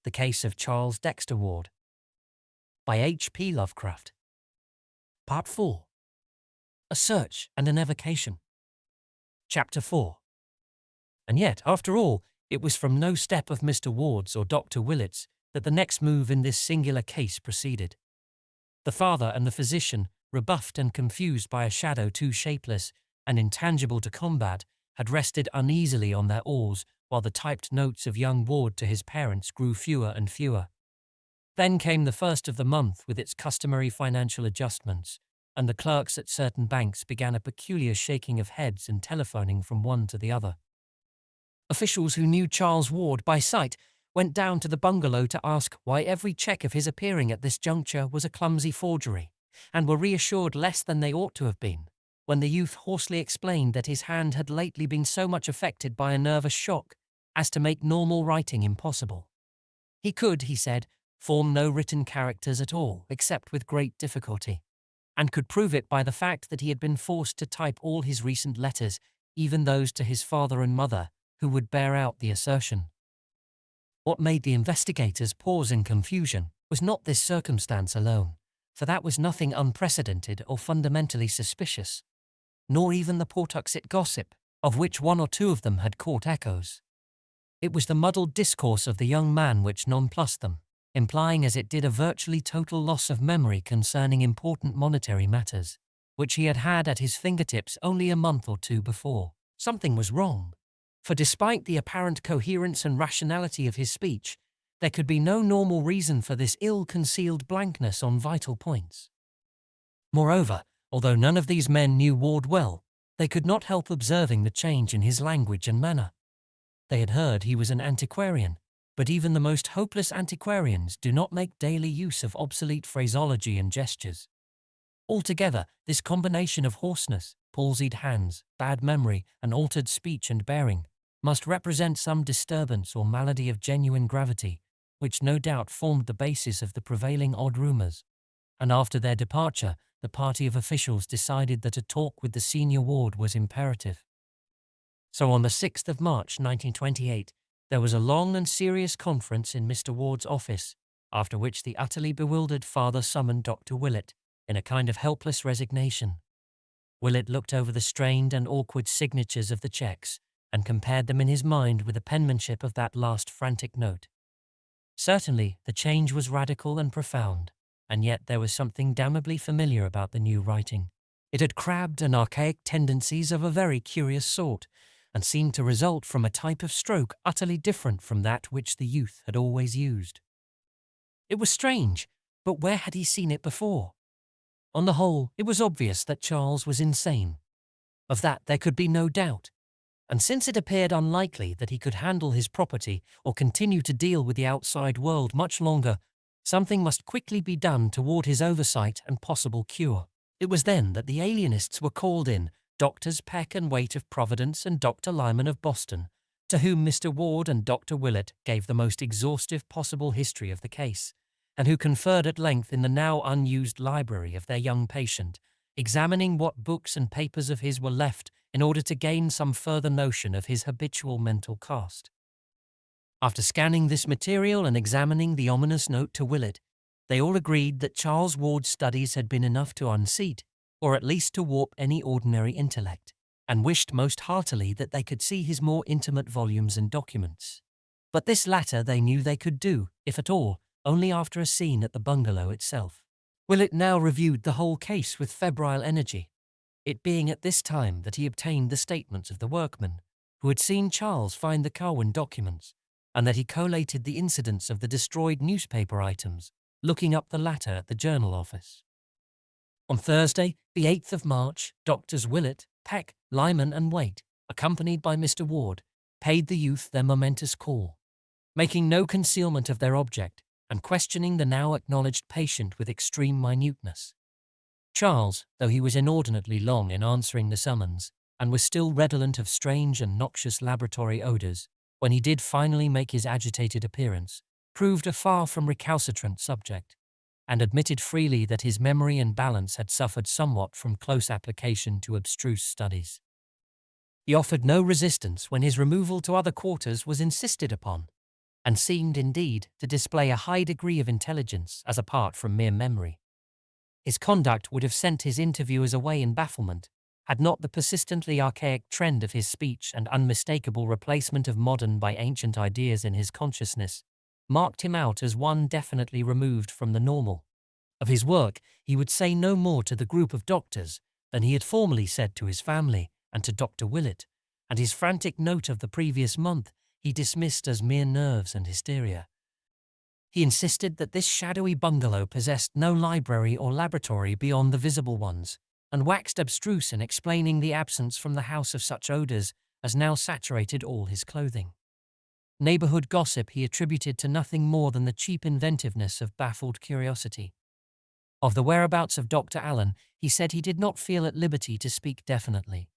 The Case of Charles Dexter Ward by H.P. Lovecraft. Part 4. A Search and an Evocation. Chapter 4. And yet, after all, it was from no step of Mr. Ward's or Dr. Willett's that the next move in this singular case proceeded. The father and the physician, rebuffed and confused by a shadow too shapeless and intangible to combat, had rested uneasily on their oars while the typed notes of young Ward to his parents grew fewer and fewer. Then came the first of the month with its customary financial adjustments, and the clerks at certain banks began a peculiar shaking of heads and telephoning from one to the other. Officials who knew Charles Ward by sight went down to the bungalow to ask why every check of his appearing at this juncture was a clumsy forgery, and were reassured less than they ought to have been, when the youth hoarsely explained that his hand had lately been so much affected by a nervous shock as to make normal writing impossible. He could, he said, form no written characters at all, except with great difficulty, and could prove it by the fact that he had been forced to type all his recent letters, even those to his father and mother, who would bear out the assertion. What made the investigators pause in confusion was not this circumstance alone, for that was nothing unprecedented or fundamentally suspicious, nor even the Pawtuxet gossip, of which one or two of them had caught echoes. It was the muddled discourse of the young man which nonplussed them, implying as it did a virtually total loss of memory concerning important monetary matters, which he had had at his fingertips only a month or two before. Something was wrong, for despite the apparent coherence and rationality of his speech, there could be no normal reason for this ill-concealed blankness on vital points. Moreover, although none of these men knew Ward well, they could not help observing the change in his language and manner. They had heard he was an antiquarian, but even the most hopeless antiquarians do not make daily use of obsolete phraseology and gestures. Altogether, this combination of hoarseness, palsied hands, bad memory, and altered speech and bearing must represent some disturbance or malady of genuine gravity, which no doubt formed the basis of the prevailing odd rumours. And after their departure, the party of officials decided that a talk with the senior Ward was imperative. So on the 6th of March 1928, there was a long and serious conference in Mr. Ward's office, after which the utterly bewildered father summoned Dr. Willett in a kind of helpless resignation. Willett looked over the strained and awkward signatures of the checks and compared them in his mind with the penmanship of that last frantic note. Certainly, the change was radical and profound, and yet there was something damnably familiar about the new writing. It had crabbed and archaic tendencies of a very curious sort, and seemed to result from a type of stroke utterly different from that which the youth had always used. It was strange, but where had he seen it before? On the whole, it was obvious that Charles was insane. Of that there could be no doubt, and since it appeared unlikely that he could handle his property or continue to deal with the outside world much longer, something must quickly be done toward his oversight and possible cure. It was then that the alienists were called in, Doctors Peck and Waite of Providence and Dr. Lyman of Boston, to whom Mr. Ward and Dr. Willett gave the most exhaustive possible history of the case, and who conferred at length in the now unused library of their young patient, examining what books and papers of his were left in order to gain some further notion of his habitual mental cast. After scanning this material and examining the ominous note to Willett, they all agreed that Charles Ward's studies had been enough to unseat, or at least to warp any ordinary intellect, and wished most heartily that they could see his more intimate volumes and documents. But this latter they knew they could do, if at all, only after a scene at the bungalow itself. Willett now reviewed the whole case with febrile energy, it being at this time that he obtained the statements of the workmen, who had seen Charles find the Cowan documents, and that he collated the incidents of the destroyed newspaper items, looking up the latter at the journal office. On Thursday, the 8th of March, Doctors Willett, Peck, Lyman and Waite, accompanied by Mr. Ward, paid the youth their momentous call, making no concealment of their object and questioning the now acknowledged patient with extreme minuteness. Charles, though he was inordinately long in answering the summons, and was still redolent of strange and noxious laboratory odors, when he did finally make his agitated appearance, proved a far from recalcitrant subject, and admitted freely that his memory and balance had suffered somewhat from close application to abstruse studies. He offered no resistance when his removal to other quarters was insisted upon, and seemed indeed to display a high degree of intelligence as apart from mere memory. His conduct would have sent his interviewers away in bafflement, had not the persistently archaic trend of his speech and unmistakable replacement of modern by ancient ideas in his consciousness marked him out as one definitely removed from the normal. Of his work, he would say no more to the group of doctors than he had formerly said to his family and to Dr. Willett, and his frantic note of the previous month he dismissed as mere nerves and hysteria. He insisted that this shadowy bungalow possessed no library or laboratory beyond the visible ones, and waxed abstruse in explaining the absence from the house of such odors as now saturated all his clothing. Neighborhood gossip he attributed to nothing more than the cheap inventiveness of baffled curiosity. Of the whereabouts of Dr. Allen, he said he did not feel at liberty to speak definitely,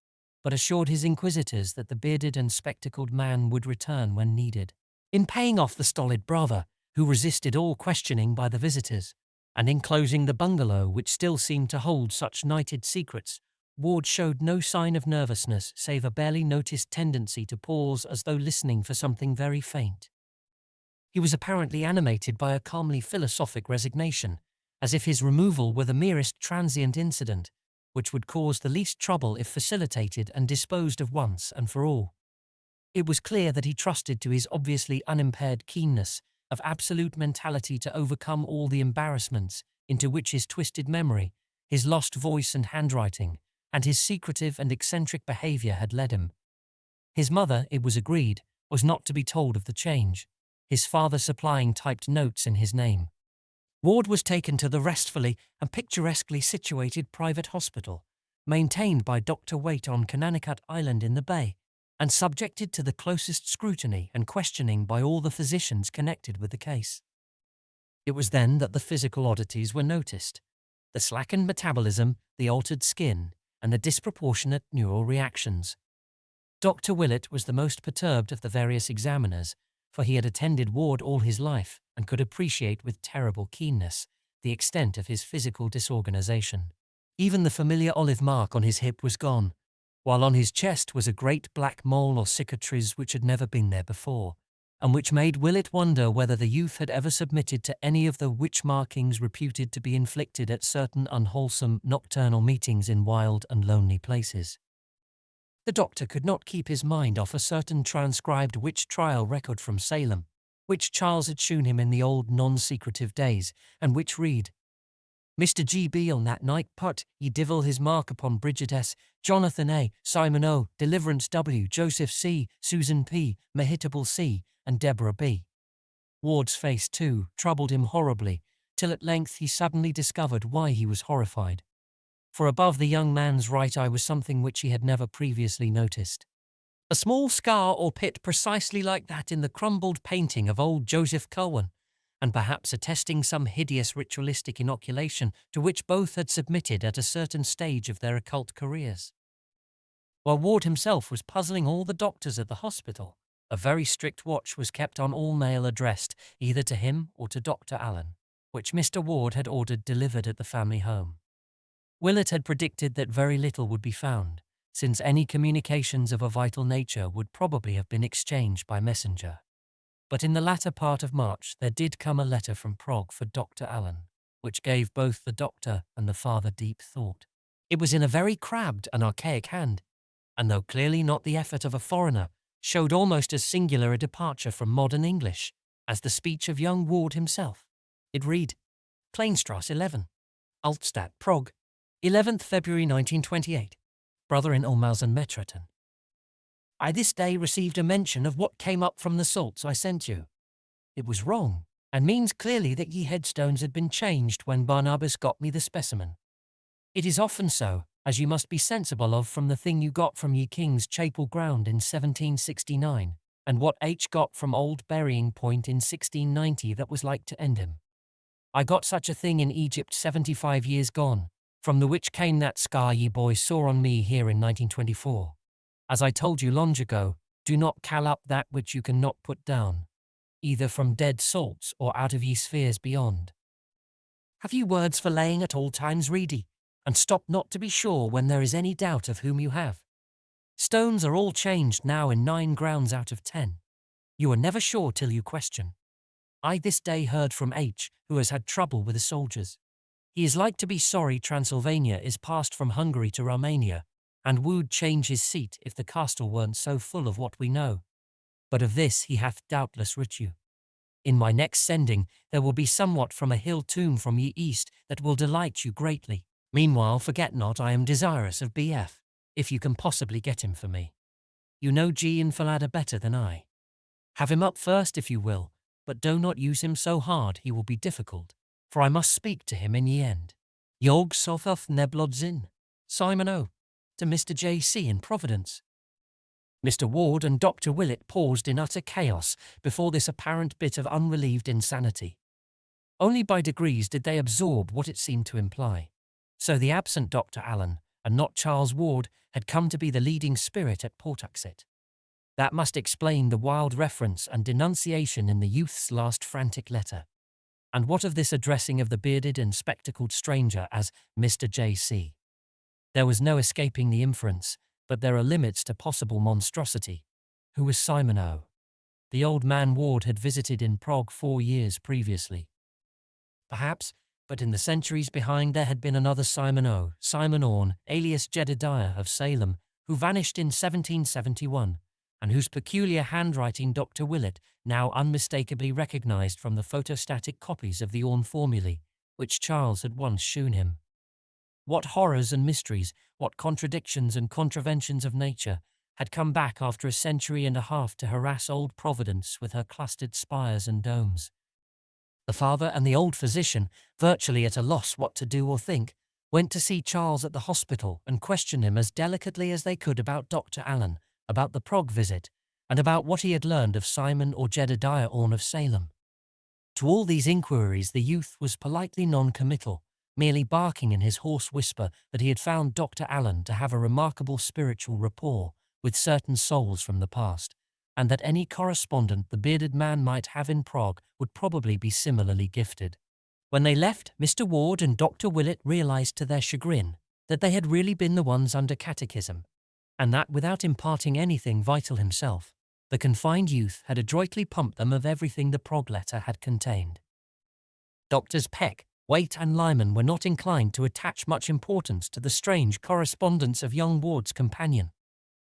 but assured his inquisitors that the bearded and spectacled man would return when needed. In paying off the stolid brother, who resisted all questioning by the visitors, and in closing the bungalow which still seemed to hold such nighted secrets, Ward showed no sign of nervousness save a barely noticed tendency to pause as though listening for something very faint. He was apparently animated by a calmly philosophic resignation, as if his removal were the merest transient incident, which would cause the least trouble if facilitated and disposed of once and for all. It was clear that he trusted to his obviously unimpaired keenness of absolute mentality to overcome all the embarrassments into which his twisted memory, his lost voice and handwriting, and his secretive and eccentric behavior had led him. His mother, it was agreed, was not to be told of the change, his father supplying typed notes in his name. Ward was taken to the restfully and picturesquely situated private hospital, maintained by Dr. Waite on Connecticut Island in the Bay, and subjected to the closest scrutiny and questioning by all the physicians connected with the case. It was then that the physical oddities were noticed: the slackened metabolism, the altered skin, and the disproportionate neural reactions. Dr. Willett was the most perturbed of the various examiners, for he had attended Ward all his life and could appreciate with terrible keenness the extent of his physical disorganization. Even the familiar olive mark on his hip was gone, while on his chest was a great black mole or cicatrice which had never been there before, and which made Willett wonder whether the youth had ever submitted to any of the witch markings reputed to be inflicted at certain unwholesome nocturnal meetings in wild and lonely places. The doctor could not keep his mind off a certain transcribed witch trial record from Salem, which Charles had shewn him in the old non-secretive days, and which read: Mr. G.B. on that night put ye divil his mark upon Bridget S., Jonathan A., Simon O., Deliverance W., Joseph C., Susan P., Mehitable C., and Deborah B. Ward's face, too, troubled him horribly, till at length he suddenly discovered why he was horrified. For above the young man's right eye was something which he had never previously noticed. A small scar or pit precisely like that in the crumbled painting of old Joseph Cowan, and perhaps attesting some hideous ritualistic inoculation to which both had submitted at a certain stage of their occult careers. While Ward himself was puzzling all the doctors at the hospital, a very strict watch was kept on all mail addressed either to him or to Dr. Allen, which Mr. Ward had ordered delivered at the family home. Willett had predicted that very little would be found, since any communications of a vital nature would probably have been exchanged by messenger. But in the latter part of March there did come a letter from Prague for Dr. Allen, which gave both the doctor and the father deep thought. It was in a very crabbed and archaic hand, and though clearly not the effort of a foreigner, showed almost as singular a departure from modern English as the speech of young Ward himself. It read: Kleinstrasse 11, Altstadt, Prague, 11th February 1928. Brother in Olmaz and Metroton. I this day received a mention of what came up from the salts I sent you. It was wrong, and means clearly that ye headstones had been changed when Barnabas got me the specimen. It is often so, as you must be sensible of from the thing you got from ye King's Chapel ground in 1769, and what H got from Old Burying Point in 1690 that was like to end him. I got such a thing in Egypt 75 years gone, from the which came that scar ye boys saw on me here in 1924. As I told you long ago, do not call up that which you cannot put down, either from dead salts or out of ye spheres beyond. Have you words for laying at all times ready, and stop not to be sure when there is any doubt of whom you have. Stones are all changed now in 9 grounds out of 10. You are never sure till you question. I this day heard from H, who has had trouble with the soldiers. He is like to be sorry Transylvania is passed from Hungary to Romania, and would change his seat if the castle weren't so full of what we know. But of this he hath doubtless writ you. In my next sending there will be somewhat from a hill tomb from ye east that will delight you greatly. Meanwhile forget not I am desirous of BF, if you can possibly get him for me. You know G and Falada better than I. Have him up first if you will, but do not use him so hard he will be difficult, for I must speak to him in the end. Yogg-Sothoth Neblod Zin, Simon O. To Mr. J.C. in Providence. Mr. Ward and Dr. Willett paused in utter chaos before this apparent bit of unrelieved insanity. Only by degrees did they absorb what it seemed to imply. So the absent Dr. Allen, and not Charles Ward, had come to be the leading spirit at Pawtuxet. That must explain the wild reference and denunciation in the youth's last frantic letter. And what of this addressing of the bearded and spectacled stranger as Mr. J.C.? There was no escaping the inference, but there are limits to possible monstrosity. Who was Simon O? The old man Ward had visited in Prague 4 years previously. Perhaps, but in the centuries behind there had been another Simon O, Simon Orne, alias Jedediah of Salem, who vanished in 1771, and whose peculiar handwriting Dr. Willett now unmistakably recognized from the photostatic copies of the Orne formulae, which Charles had once shewn him. What horrors and mysteries, what contradictions and contraventions of nature, had come back after a century and a half to harass old Providence with her clustered spires and domes. The father and the old physician, virtually at a loss what to do or think, went to see Charles at the hospital and questioned him as delicately as they could about Dr. Allen, about the Prague visit, and about what he had learned of Simon or Jedediah Orne of Salem. To all these inquiries the youth was politely non-committal, merely barking in his hoarse whisper that he had found Dr. Allen to have a remarkable spiritual rapport with certain souls from the past, and that any correspondent the bearded man might have in Prague would probably be similarly gifted. When they left, Mr. Ward and Dr. Willett realized to their chagrin that they had really been the ones under catechism, and that without imparting anything vital himself, the confined youth had adroitly pumped them of everything the Prague letter had contained. Doctors Peck, Waite and Lyman were not inclined to attach much importance to the strange correspondence of young Ward's companion,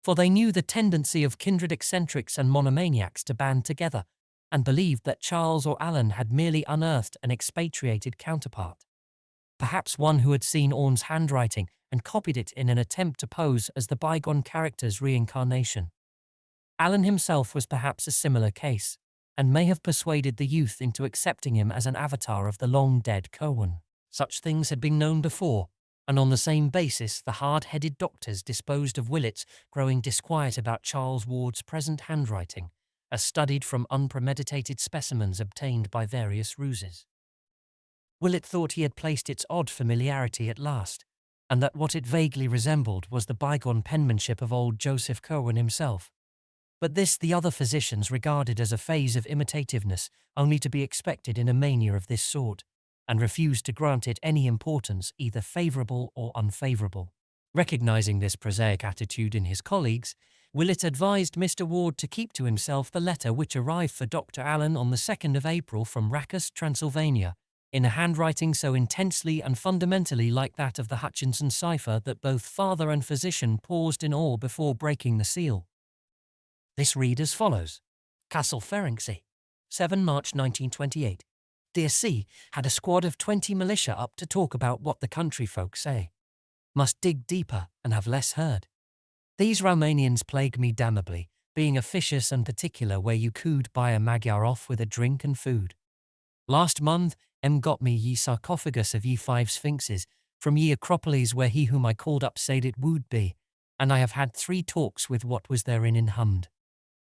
for they knew the tendency of kindred eccentrics and monomaniacs to band together, and believed that Charles or Allen had merely unearthed an expatriated counterpart. Perhaps one who had seen Orne's handwriting and copied it in an attempt to pose as the bygone character's reincarnation. Allen himself was perhaps a similar case, and may have persuaded the youth into accepting him as an avatar of the long-dead Cohen. Such things had been known before, and on the same basis the hard-headed doctors disposed of Willett's growing disquiet about Charles Ward's present handwriting, as studied from unpremeditated specimens obtained by various ruses. Willett thought he had placed its odd familiarity at last, and that what it vaguely resembled was the bygone penmanship of old Joseph Cohen himself. But this the other physicians regarded as a phase of imitativeness only to be expected in a mania of this sort, and refused to grant it any importance either favourable or unfavourable. Recognizing this prosaic attitude in his colleagues, Willett advised Mr. Ward to keep to himself the letter which arrived for Dr. Allen on the 2nd of April from Rackus, Transylvania, in a handwriting so intensely and fundamentally like that of the Hutchinson cipher that both father and physician paused in awe before breaking the seal. This read as follows. Castle Ferenczi, 7 March 1928. Dear C. Had a squad of 20 militia up to talk about what the country folk say. Must dig deeper and have less heard. These Romanians plague me damnably, being officious and particular where you could buy a Magyar off with a drink and food. Last month, got me ye sarcophagus of ye 5 sphinxes, from ye Acropolis where he whom I called up said it would be, and I have had 3 talks with what was therein in hummed.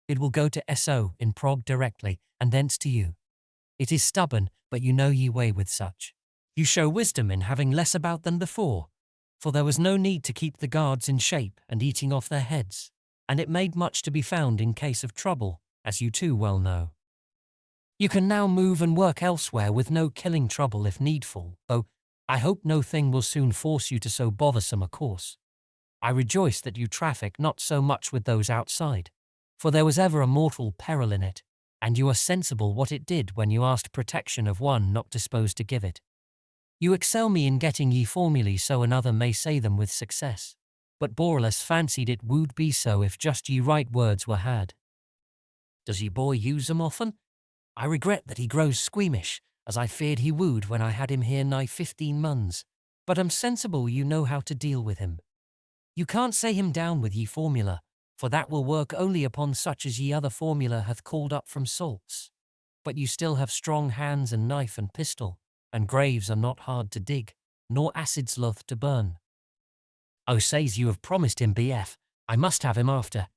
It will go to S.O. in Prague directly, and thence to you. It is stubborn, but you know ye way with such. You show wisdom in having less about than before, for there was no need to keep the guards in shape and eating off their heads, and it made much to be found in case of trouble, as you too well know. You can now move and work elsewhere with no killing trouble if needful, though I hope no thing will soon force you to so bothersome a course. I rejoice that you traffic not so much with those outside, for there was ever a mortal peril in it, and you are sensible what it did when you asked protection of one not disposed to give it. You excel me in getting ye formulae so another may say them with success, but Borelus fancied it would be so if just ye right words were had. Does ye boy use them often? I regret that he grows squeamish, as I feared he would when I had him here nigh 15 months, but I'm sensible you know how to deal with him. You can't say him down with ye formula, for that will work only upon such as ye other formula hath called up from salts. But you still have strong hands and knife and pistol, and graves are not hard to dig, nor acids loth to burn. O says you have promised him BF, I must have him after.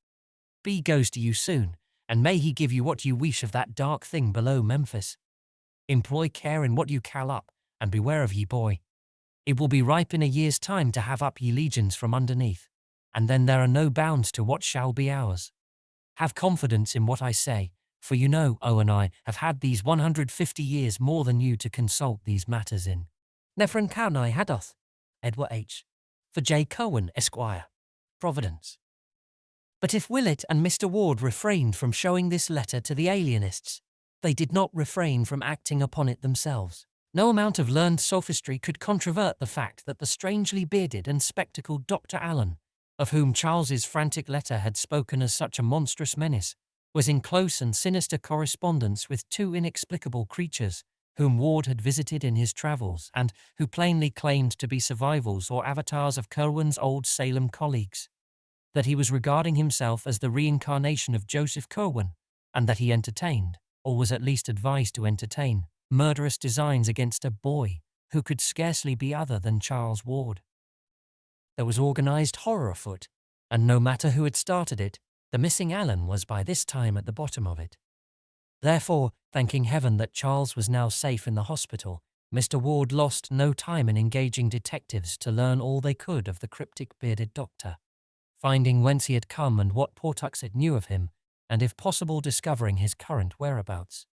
B goes to you soon, and may he give you what you wish of that dark thing below Memphis. Employ care in what you cal up, and beware of ye boy. It will be ripe in a year's time to have up ye legions from underneath, and then there are no bounds to what shall be ours. Have confidence in what I say, for you know, O and I have had these 150 years more than you to consult these matters in. Nephren-Ka nigh Hadoth, Edward H. For J. Cohen, Esquire, Providence. But if Willett and Mr. Ward refrained from showing this letter to the alienists, they did not refrain from acting upon it themselves. No amount of learned sophistry could controvert the fact that the strangely bearded and spectacled Dr. Allen, of whom Charles's frantic letter had spoken as such a monstrous menace, was in close and sinister correspondence with two inexplicable creatures whom Ward had visited in his travels and who plainly claimed to be survivals or avatars of Kerwin's old Salem colleagues. That he was regarding himself as the reincarnation of Joseph Kerwin, and that he entertained, or was at least advised to entertain, murderous designs against a boy who could scarcely be other than Charles Ward. There was organized horror afoot, and no matter who had started it, the missing Allen was by this time at the bottom of it. Therefore, thanking heaven that Charles was now safe in the hospital, Mr. Ward lost no time in engaging detectives to learn all they could of the cryptic bearded doctor, finding whence he had come and what Pawtuxet knew of him, and if possible discovering his current whereabouts.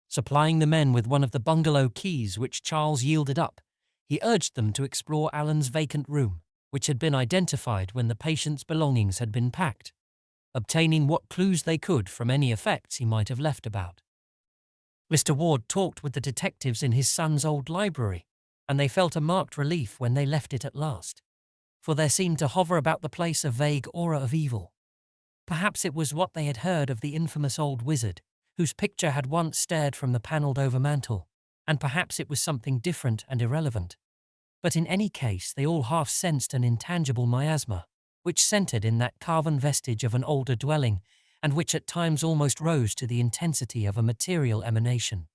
Supplying the men with one of the bungalow keys which Charles yielded up, he urged them to explore Allen's vacant room, which had been identified when the patient's belongings had been packed, obtaining what clues they could from any effects he might have left about. Mr. Ward talked with the detectives in his son's old library, and they felt a marked relief when they left it at last, for there seemed to hover about the place a vague aura of evil. Perhaps it was what they had heard of the infamous old wizard, whose picture had once stared from the panelled over-mantel, and perhaps it was something different and irrelevant. But in any case, they all half sensed an intangible miasma, which centred in that carven vestige of an older dwelling, and which at times almost rose to the intensity of a material emanation.